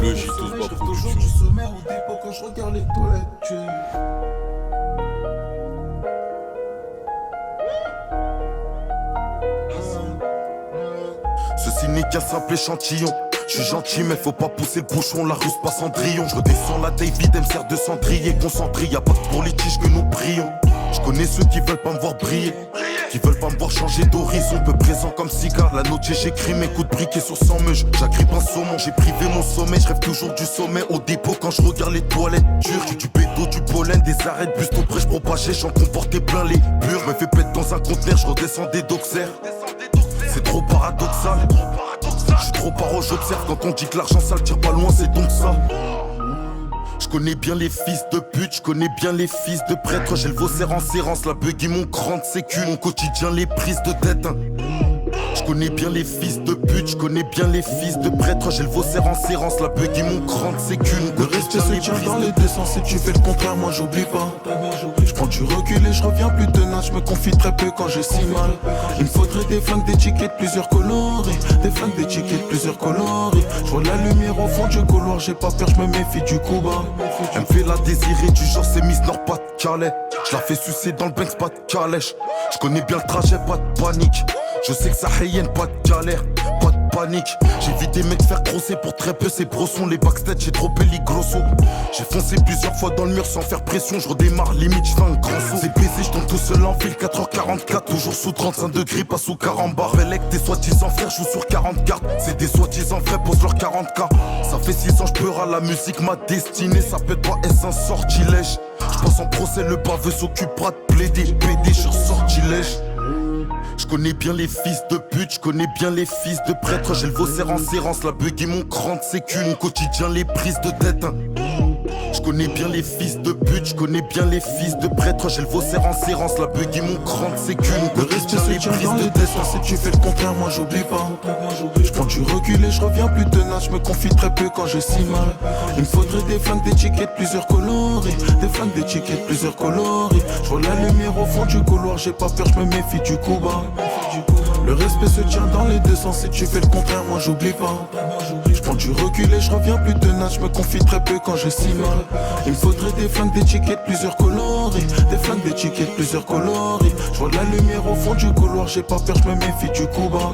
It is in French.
Logitos, Je rêve toujours du sommet au dépôt quand je regarde les toilettes. Ceci n'est qu'un simple échantillon. Je suis gentil mais faut pas pousser le bouchon, la rue se passe en Cendrillon. Je redescends la David, elle me sert de cendrier. Concentré, y'a pas que pour les tiges que nous prions. Je connais ceux qui veulent pas me voir briller, qui veulent pas me voir changer d'horizon. Peu présent comme cigare, la note j'écris mes coups de briquet sur 100 meuges. J'agrippe un saumon, j'ai privé mon sommeil. Je rêve toujours du sommet au dépôt quand je regarde les toilettes turques. Du bédo, du pollen, des arrêts de bus tout près, je propageais, j'en comportais plein les murs. Me fais pète dans un conteneur, je redescends des doxers. C'est trop paradoxal. Je suis trop paro, j'observe quand on dit que l'argent ça le tire pas loin, c'est donc ça. Je connais bien les fils de pute, je connais bien les fils de prêtres. J'ai le vaussaire en sérance, la buggy mon grande sécu. Mon quotidien les prises de tête hein. Je connais bien les fils de pute, je connais bien les fils de prêtres. J'ai le vaussaire en sérance, la buggy mon grande sécu. Le respect se tient dans les deux sens. Si tu fais le contraire, moi j'oublie pas. Je prends du recul et je reviens plus tenace. Je me confie très peu quand j'ai si mal. Il me faudrait des flingues, des tickets, plusieurs coloris. Des flingues, des tickets, plusieurs coloris. Je vois la lumière au fond du couloir. J'ai pas peur, je me méfie du coup bas. Elle me fait la désirer du genre c'est Miss Nord, pas de Calais. Je la fais sucer dans le Banks, pas de calèche. Je connais bien le trajet, pas de panique. Je sais que ça hyène, pas de galère, pas de panique. J'ai vu des mecs faire grosser pour très peu, ces brossons. Les backstage, j'ai trop les grosso. J'ai foncé plusieurs fois dans le mur sans faire pression. Je redémarre, limite, je fais un grand saut. C'est baisé, je tombe tout seul en ville, 4h44. Toujours sous 35 degrés, pas sous 40 bars. Avec tes soi-disant frères, joue sur 40 cartes. C'est des soi-disant frères, pose leur 40K. Ça fait 6 ans, je pleure à la musique, ma destinée. Ça peut pas être un sortilège. Je pense en procès, le baveux s'occupera de plaider. PD, je suis sortilège. Je connais bien les fils de pute, je connais bien les fils de prêtres. J'ai le vaussaire en sérance, la buggy mon grande sécu. Mon quotidien les prises de tête hein. Je connais bien les fils de pute, je connais bien les fils de prêtres. J'ai le vaussaire en sérance, la buggy mon grande sécu. Mon Le respect quotidien se les tient prises dans de les tête deux sens. Si tu fais le contraire, moi j'oublie pas. Je prends du recul et je reviens plus tenace. Je me confie très peu quand j'ai si mal. Il me faudrait des flingues, des tickets, plusieurs coloris. Des flingues, des tickets, plusieurs coloris. Je vois la lumière au fond du couloir. J'ai pas peur, je me méfie du coup bas. Le respect se tient dans les deux sens. Si tu fais le contraire, moi j'oublie pas. Je prends du recul et je reviens plus tenace. Je me confie très peu quand j'ai si mal. Il me faudrait des flingues, des tickets, plusieurs coloris. Des flingues, des tickets, plusieurs coloris. Je vois la lumière au fond du couloir. J'ai pas peur, je me méfie du coup bas.